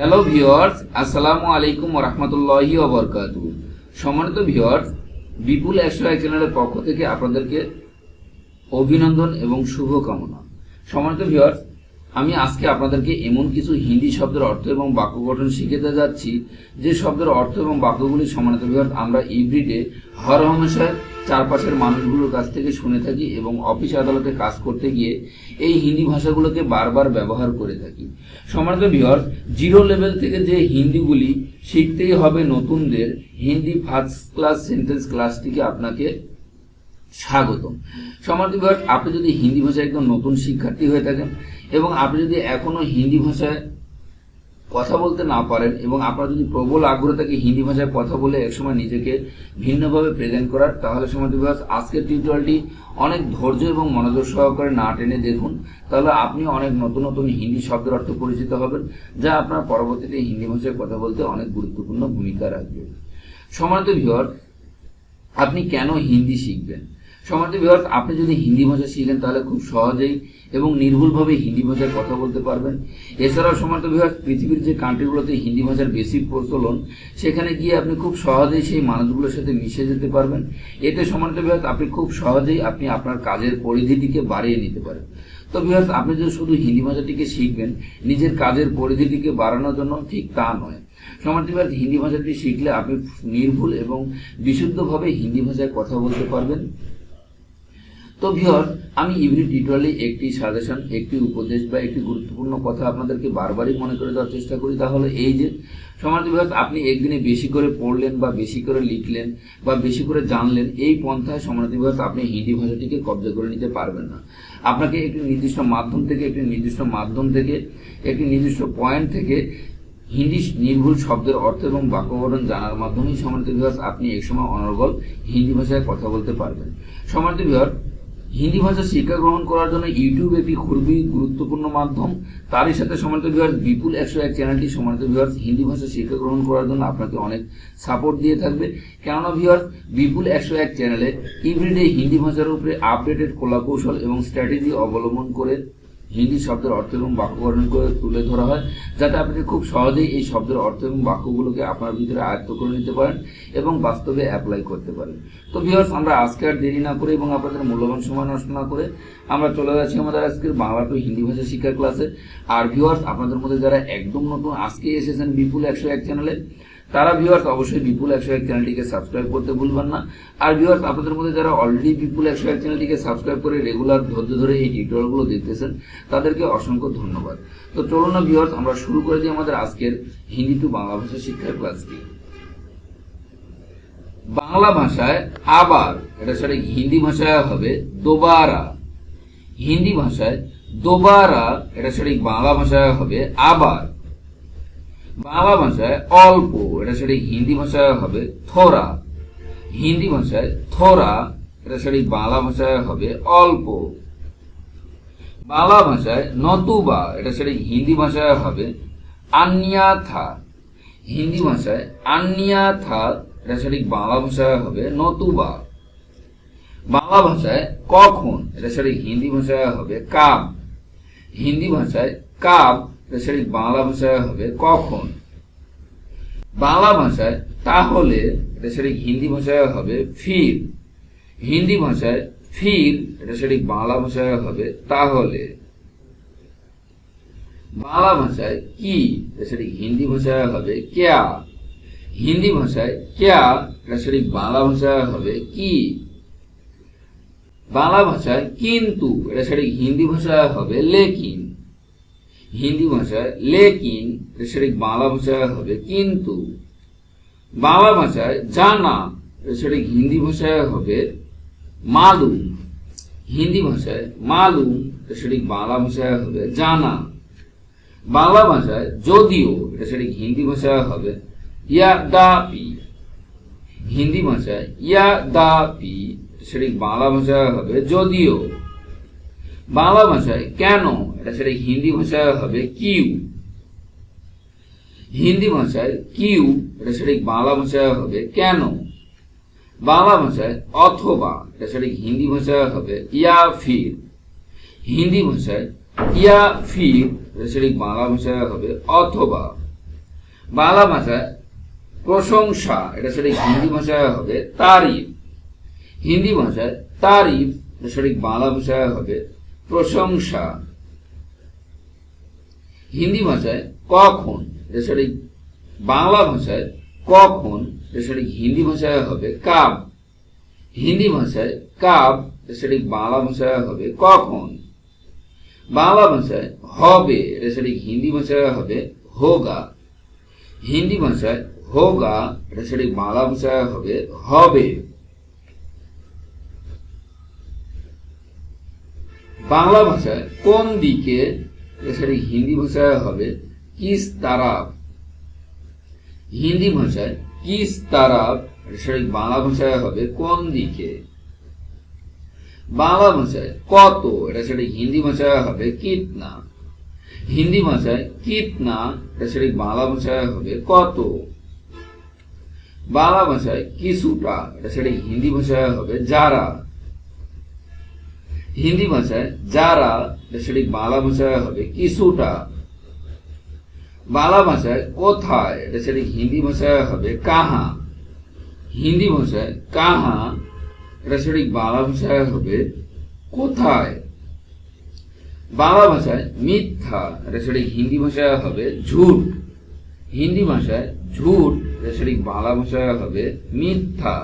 Hello viewers, আসসালামু আলাইকুম ওয়া রাহমাতুল্লাহি ওয়া বারাকাতুহু। সম্মানিত ভিউয়ার্স, বিপুল 101 চ্যানেলের পক্ষ থেকে আপনাদেরকে অভিনন্দন এবং শুভকামনা। সম্মানিত ভিউয়ার্স, আমি আজকে আপনাদেরকে এমন কিছু হিন্দি শব্দের অর্থ এবং বাক্য গঠন শিখাতে যাচ্ছি যে শব্দের অর্থ এবং বাক্যগুলি সম্মানিত ভিউয়ার্স আমরা এভরিডে হরহামেশা চারপাশের মানুষগুলোর কাছ থেকে শুনে থাকি এবং অফিস আদালতে কাজ করতে গিয়ে এই হিন্দি ভাষাগুলোকে বারবার ব্যবহার করে থাকি। সম্মানিত ভিউয়ার্স, জিরো লেভেল থেকে যে হিন্দিগুলি শিখতেই হবে নতুনদের, হিন্দি ফার্স্ট ক্লাস সেন্টেন্স ক্লাসটিকে আপনাকে স্বাগতম। সম্মানিত ভিউয়ার্স, আপনি যদি হিন্দি ভাষায় একদম নতুন শিক্ষার্থী হয়ে থাকেন এবং আপনি যদি এখনো হিন্দি ভাষায় কথা বলতে না পারেন এবং আপনার যদি প্রবল আগ্রহ থাকে হিন্দি ভাষায় কথা বলে একসময় নিজেকে ভিন্নভাবে প্রেজেন্ট করার, তাহলে সম্মানিত ভিউয়ার্স আজকের টিউটোরিয়ালটি অনেক ধৈর্য এবং মনোযোগ সহকারে না টেনে দেখুন, তাহলে আপনি অনেক নতুন নতুন হিন্দি শব্দের অর্থ পরিচিত হবেন, যা আপনার পরবর্তীতে হিন্দি ভাষায় কথা বলতে অনেক গুরুত্বপূর্ণ ভূমিকা রাখবে। সম্মানিত ভিউয়ার্স, আপনি কেন হিন্দি শিখবেন? সম্মানিত ভিউয়ার্স, আপনি যদি হিন্দি ভাষা শিখেন তাহলে খুব সহজেই এবং নির্ভুলভাবে হিন্দি ভাষায় কথা বলতে পারবেন। এছাড়াও সম্মানিত ভিউয়ার্স, পৃথিবীর যে কান্ট্রিগুলোতে হিন্দি ভাষার বেশি প্রচলন, সেখানে গিয়ে আপনি খুব সহজেই সেই মানুষগুলোর সাথে মিশে যেতে পারবেন। এতে সম্মানিত ভিউয়ার্স আপনি খুব সহজেই আপনি আপনার কাজের পরিধিটিকে বাড়িয়ে নিতে পারেন। তো ভিউয়ার্স, আপনি যে শুধু হিন্দি ভাষাটিকে শিখবেন নিজের কাজের পরিধিটিকে বাড়ানোর জন্য, ঠিক তা নয়। সম্মানিত ভিউয়ার্স, হিন্দি ভাষাটি শিখলে আপনি নির্ভুল এবং বিশুদ্ধভাবে হিন্দি ভাষায় কথা বলতে পারবেন। তো ভিউয়ার্স, আমি এভরি টিউটোরিয়ালে একটি সাজেশন, একটি উপদেশ বা একটি গুরুত্বপূর্ণ কথা আপনাদেরকে বারবারই মনে করে দেওয়ার চেষ্টা করি। তাহলে এই যে সম্মানিত ভিউয়ার্স, আপনি একদিনে বেশি করে পড়লেন বা বেশি করে লিখলেন বা বেশি করে জানলেন, এই পন্থায় সম্মানিত ভিউয়ার্স আপনি হিন্দি ভাষাটিকে কবজা করে নিতে পারবেন না। আপনাকে একটি নির্দিষ্ট মাধ্যম থেকে একটি নির্দিষ্ট পয়েন্ট থেকে হিন্দি নির্ভুল শব্দের অর্থ এবং বাক্য গঠন জানার মাধ্যমেই সম্মানিত ভিউয়ার্স আপনি একসময় অনর্গল হিন্দি ভাষায় কথা বলতে পারবেন। সম্মানিত ভিউয়ার্স, হিন্দি ভাষা শিক্ষা গ্রহণ করার জন্য ইউটিউব একটি খুবই গুরুত্বপূর্ণ মাধ্যম। তারই সাথে সম্মানিত ভিউয়ার্স বিপুল 101 চ্যানেলটি সম্মানিত ভিউয়ার্স হিন্দি ভাষা শিক্ষা গ্রহণ করার জন্য আপনাকে অনেক সাপোর্ট দিয়ে থাকবে। কেননা ভিউয়ার্স, বিপুল 101 চ্যানেলে এভরিডে হিন্দি ভাষার উপরে আপডেটেড কলাকৌশল এবং স্ট্র্যাটেজি অবলম্বন করে হিন্দি শব্দের অর্থ এবং বাক্য গঠন করে তুলে ধরা হয়, যাতে আপনি খুব সহজেই এই শব্দের অর্থ এবং বাক্যগুলোকে আপনার ভিতরে আয়ত্ত করে নিতে পারেন এবং বাস্তবে অ্যাপ্লাই করতে পারেন। তো ভিউয়ার্স, আমরা আজকে আর দেরি না করে এবং আপনাদের মূল্যবান সময় নষ্ট না করে আমরা চলে যাচ্ছি আমাদের আজকের বাংলা টু হিন্দি ভাষা শিক্ষার ক্লাসে। আর ভিউয়ার্স, আপনাদের মধ্যে যারা একদম নতুন আজকে এসেছেন বিপুল 101 চ্যানেলে, তারা ভিউয়ার্স অবশ্যই বিপুল 101 চ্যানেলটিকে সাবস্ক্রাইব করতে ভুলবেন না। আর ভিউয়ার্স, আপনাদের মধ্যে যারা অলরেডি বিপুল 101 চ্যানেলটিকে সাবস্ক্রাইব করে রেগুলার ধৈর্য ধরে এই টিউটোরিয়ালগুলো দেখতেছেন, তাদেরকে অসংখ্য ধন্যবাদ। তো চলুন না ভিউয়ার্স, আমরা শুরু করে দিই আমাদের আজকের হিন্দি টু বাংলা ভাষা শিক্ষার ক্লাসটি। বাংলা ভাষায় আবার, এটা সঠিক হিন্দি ভাষায় হবে দোবারা। হিন্দি ভাষায় দোবারা, এটা সঠিক বাংলা ভাষায় হবে আবার। বাংলা ভাষায় অল্প, এটা সঠিক হিন্দি ভাষায় হবে থোড়া। হিন্দি ভাষায় থোড়া, এটা সঠিক বাংলা ভাষায় হবে অল্প। বাংলা ভাষায় নতুবা, এটা সঠিক হিন্দি ভাষায় হবে আন্যাথা। হিন্দি ভাষায় আন্যাথা, এটা সঠিক বাংলা ভাষায় হবে নতুবা। বাংলা ভাষায় কখন, এটা সঠিক হিন্দি ভাষায় হবে কাব। হিন্দি ভাষায় কাব, এটা সঠিক বাংলা ভাষায় হবে কখন। বাংলা ভাষায় তাহলে, এটা সঠিক হিন্দি ভাষায় হবে ফির। হিন্দি ভাষায় ফির, এটা সঠিক বাংলা ভাষায় হবে তাহলে। বাংলা ভাষায় কি, এটা সঠিক হিন্দি ভাষায় হবে ক্যা। হিন্দি ভাষায় ক্যা, এটা সঠিক বাংলা ভাষায় হবে কি। বাংলা ভাষায় কিন্তু, এটা সঠিক হিন্দি ভাষায় হবে লেকিন। হিন্দি ভাষায় লেকিন, এটা সঠিক বাংলা ভাষায় হবে কিন্তু। বাংলা ভাষায় জানা, এটা সঠিক হিন্দি ভাষায় হবে মালুম। হিন্দি ভাষায় মালুম, এটা সঠিক বাংলা ভাষায় হবে জানা। বাংলা ভাষায় যদিও, এটা সঠিক হিন্দি ভাষায় হবে ইয়াদাপি। হিন্দি ভাষায় ইয়াদাপি, সঠিক বাংলা ভাষায় হবে যদিও। বাংলা ভাষায় কেন, এটা সঠিক হিন্দি ভাষায় হবে কিউ। হিন্দি ভাষায় কিউ, এটা সঠিক বাংলা ভাষায় হবে কেন। বাংলা ভাষায় অথবা, এটা সঠিক হিন্দি ভাষায় হবে ইয়া ফির। হিন্দি ভাষায় ইয়া ফির, এটা সঠিক বাংলা ভাষায় হবে অথবা। বাংলা ভাষায় প্রশংসা, এটা সঠিক হিন্দি ভাষায় হবে তারিফ। হিন্দি ভাষায় তারিফ, এটা সঠিক বাংলা ভাষায় হবে প্রশংসা। হিন্দি ভাষায় কখন, এটা সঠিক বাংলা ভাষায় কখন, এটা সঠিক হিন্দি ভাষায় হবে কাব। হিন্দি ভাষায় কাব, এটা সঠিক বাংলা ভাষায় হবে কখন। বাংলা ভাষায় হবে, এটা সঠিক হিন্দি ভাষায় হবে হোগা। হিন্দি ভাষায় হোগা, এটা সঠিক বাংলা ভাষায় হবে হবে। বাংলা ভাষায় কোন দিকে, এটা সঠিক হিন্দি ভাষায় হবে কিস তারাফ। হিন্দি ভাষায় কিস তারাফ, এটা সঠিক বাংলা ভাষায় হবে কোন দিকে। বাংলা ভাষায় কত, এটা সঠিক হিন্দি ভাষায় হবে কিতনা। হিন্দি ভাষায় কিতনা, এটা সঠিক বাংলা ভাষায় হবে কত। বাংলা ভাষায় কিছুটা, এটা সঠিক হিন্দি ভাষায় হবে যারা। হিন্দি ভাষায় যারা, এটা সঠিক বাংলা ভাষায় হবে কিছুটা। বাংলা ভাষায় কোথায়, এটা সঠিক হিন্দি ভাষায় হবে কাহা। হিন্দি ভাষায় কাহা, এটা সঠিক বাংলা ভাষায় হবে কোথায়। বাংলা ভাষায় মিথ্যা, এটা সঠিক হিন্দি ভাষায় হবে ঝুট। হিন্দি ভাষায় ঝুট, এটা সঠিক বাংলা ভাষায় হবে মিথ্যা।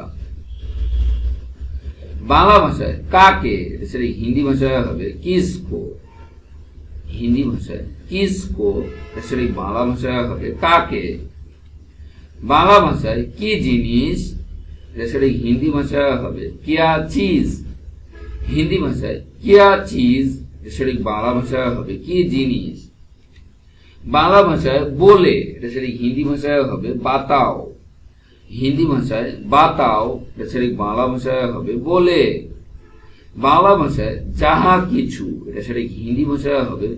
বাংলা ভাষায় কাকে, এটা সঠিক হিন্দি ভাষায় হবে কিসকো। হিন্দি ভাষায় কিসকো, এটা সঠিক বাংলা ভাষায় হবে কাকে। বাংলা ভাষায় কি জিনিস, এটা সঠিক হিন্দি ভাষায় হবে কিয়া চিজ। হিন্দি ভাষায় কিয়া চিজ, এটা সঠিক বাংলা ভাষায় হবে কি জিনিস। বাংলা ভাষায় বলে, এটা সঠিক হিন্দি ভাষায় হবে বাতাও। হিন্দি ভাষায় বাতাও, এটা সঠিক বাংলা ভাষায় হবে বলে। বাংলা ভাষায় যাহা কিছু, এটা সঠিক হিন্দি ভাষায় হবে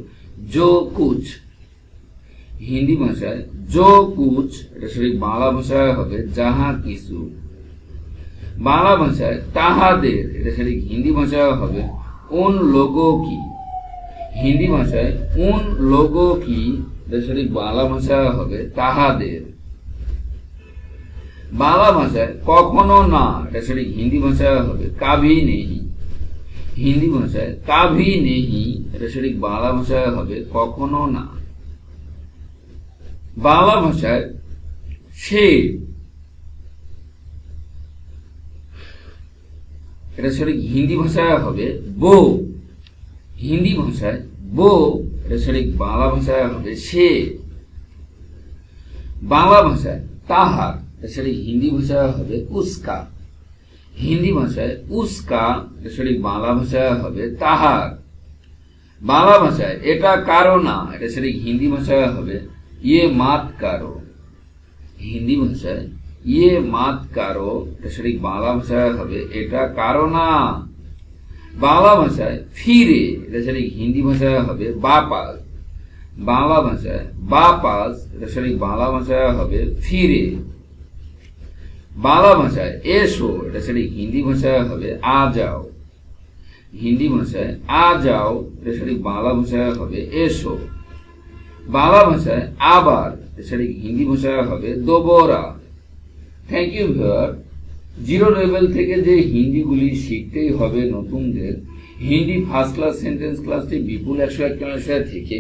জো কুছ। হিন্দি ভাষায় জো কুছ, এটা সঠিক বাংলা ভাষায় হবে যাহা কিছু। বাংলা ভাষায় তাহাদের, এটা সঠিক হিন্দি ভাষায় হবে উন লোগো কি। হিন্দি ভাষায় উন লোগো কি, এটা সঠিক বাংলা ভাষায় হবে তাহাদের। বাংলা ভাষায় কখনো না, এটা সঠিক হিন্দি ভাষায় হবে কাভি নেহি। হিন্দি ভাষায় কাভি নেহি, এটা সঠিক বাংলা ভাষায় হবে কখনো না। বাংলা ভাষায় সে, এটা সঠিক হিন্দি ভাষায় হবে বো। হিন্দি ভাষায় বো, এটা সঠিক বাংলা ভাষায় হবে সে। বাংলা ভাষায় তাহার, এটা সঠিক হিন্দি ভাষায় হবে উস্কা। হিন্দি ভাষায় উস্কা, এটা সঠিক বাংলা ভাষায় হবে তাহার। বাংলা ভাষায় এটা কারো না, এটা সঠিক হিন্দি ভাষায় হবে ইয়ে মাত কারো। হিন্দি ভাষায় ইয়ে মাত কারো, এটা সঠিক বাংলা ভাষায় হবে এটা কারো না। বাংলা ভাষায় ফিরে, এটা সঠিক হিন্দি ভাষায় হবে বাপাস। বাংলা ভাষায় বাপাস, এটা সঠিক বাংলা ভাষায় হবে ফিরে। বাংলা ভাষায় এসো, এটা সঠিক হিন্দি ভাষায় হবে আ যাও। হিন্দি ভাষায় আ যাও, এটা সঠিক বাংলা ভাষায় হবে এসো। বাংলা ভাষায় আবার, এটা সঠিক হিন্দি ভাষায় হবে দোবরা। Thank you viewer. Zero level থেকে যে হিন্দিগুলি শিখতেই হবে নতুনদের, হিন্দি ফার্স্ট ক্লাস সেন্টেন্স ক্লাসটি বিপুল 101 চ্যানেল থেকে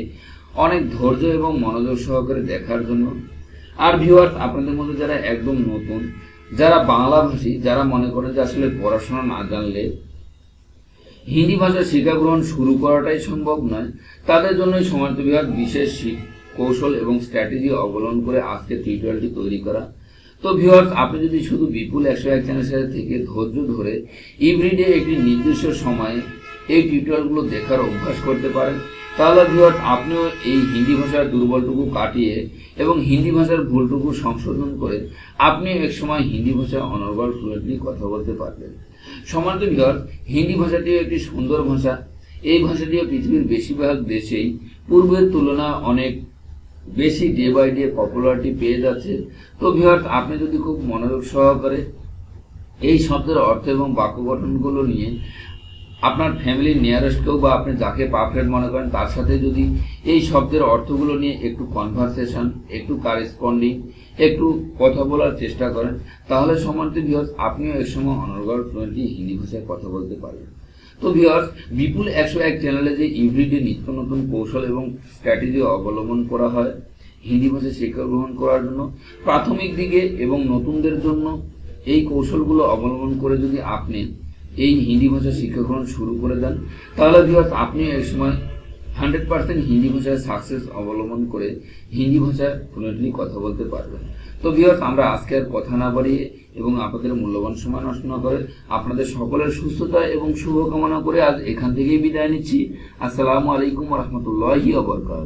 অনেক ধৈর্য এবং মনোযোগ সহকারে দেখার জন্য। আর ভিউয়ার্স, আপনাদের মধ্যে যারা একদম নতুন, যারা বাংলা ভাষী, যারা মনে করেন যে আসলে পড়াশোনা না জানলে হিন্দি ভাষা শিক্ষা গ্রহণ শুরু করাটাই সম্ভব নয়, তাদের জন্য সমান্ত বিভাগ বিশেষ কৌশল এবং স্ট্র্যাটেজি অবলম্বন করে আজকে টিউটোরিয়ালটি তৈরি করা। তো ভিউয়ার্স, আপনি যদি শুধু বিপুল 101 চ্যানেল থেকে ধৈর্য ধরে এভরিডে একটি নির্দিষ্ট সময়ে এই টিউটোরিয়ালগুলো দেখার অভ্যাস করতে পারেন, তাহলে ভিউয়ার্স আপনিও এই হিন্দি ভাষার দুর্বলটুকু কাটিয়ে এবং হিন্দি ভাষার ভুলটুকু সংশোধন করে আপনি এক সময় হিন্দি ভাষায় অনর্গল ফ্লুয়েন্টলি কথা বলতে পারবেন। সম্মানিত ভিউয়ার্স, হিন্দি ভাষাটিও একটি সুন্দর ভাষা। এই ভাষাটিও পৃথিবীর বেশিরভাগ দেশেই পূর্বের তুলনায় অনেক বেশি ডে বাই ডে পপুলারিটি পেয়ে যাচ্ছে। তো ভিউয়ার্স, আপনি যদি খুব মনোযোগ সহকারে এই শব্দের অর্থ এবং বাক্য গঠনগুলো নিয়ে আপনার ফ্যামিলির নিয়ারেস্ট কেউ বা আপনি যাকে পারফেক্ট মনে করেন তার সাথে যদি এই শব্দের অর্থগুলো নিয়ে একটু কনভারসেশন, একটু কারেসপন্ডিং, একটু কথা বলার চেষ্টা করেন, তাহলে সম্মানিত ভিউয়ার্স আপনিও এক সময় অনর্গল ফ্লুয়েন্টলি হিন্দি ভাষায় কথা বলতে পারবেন। তো ভিউয়ার্স, বিপুল 101 চ্যানেলে যে এভরিডে নিত্য নতুন কৌশল এবং স্ট্র্যাটেজি অবলম্বন করা হয় হিন্দি ভাষা শিক্ষা গ্রহণ করার জন্য, প্রাথমিক দিকে এবং নতুনদের জন্য এই কৌশলগুলো অবলম্বন করে যদি আপনি এই হিন্দি ভাষা শিক্ষা গ্রহণ শুরু করে দেন, তাহলে ভিউয়ার্স আপনি এক সময় 100% হিন্দি ভাষায় সাকসেস অবলম্বন করে হিন্দি ভাষায় ফ্লুয়েন্টলি কথা বলতে পারবেন। তো ভিউয়ার্স, আমরা আজকে আর কথা না বাড়িয়ে এবং আপনাদের মূল্যবান সময় নষ্ট না করে আপনাদের সকলের সুস্থতা এবং শুভকামনা করে আজ এখান থেকেই বিদায় নিচ্ছি। আসসালামু আলাইকুম ওয়া রাহমাতুল্লাহি ওয়া বারাকাতুহু।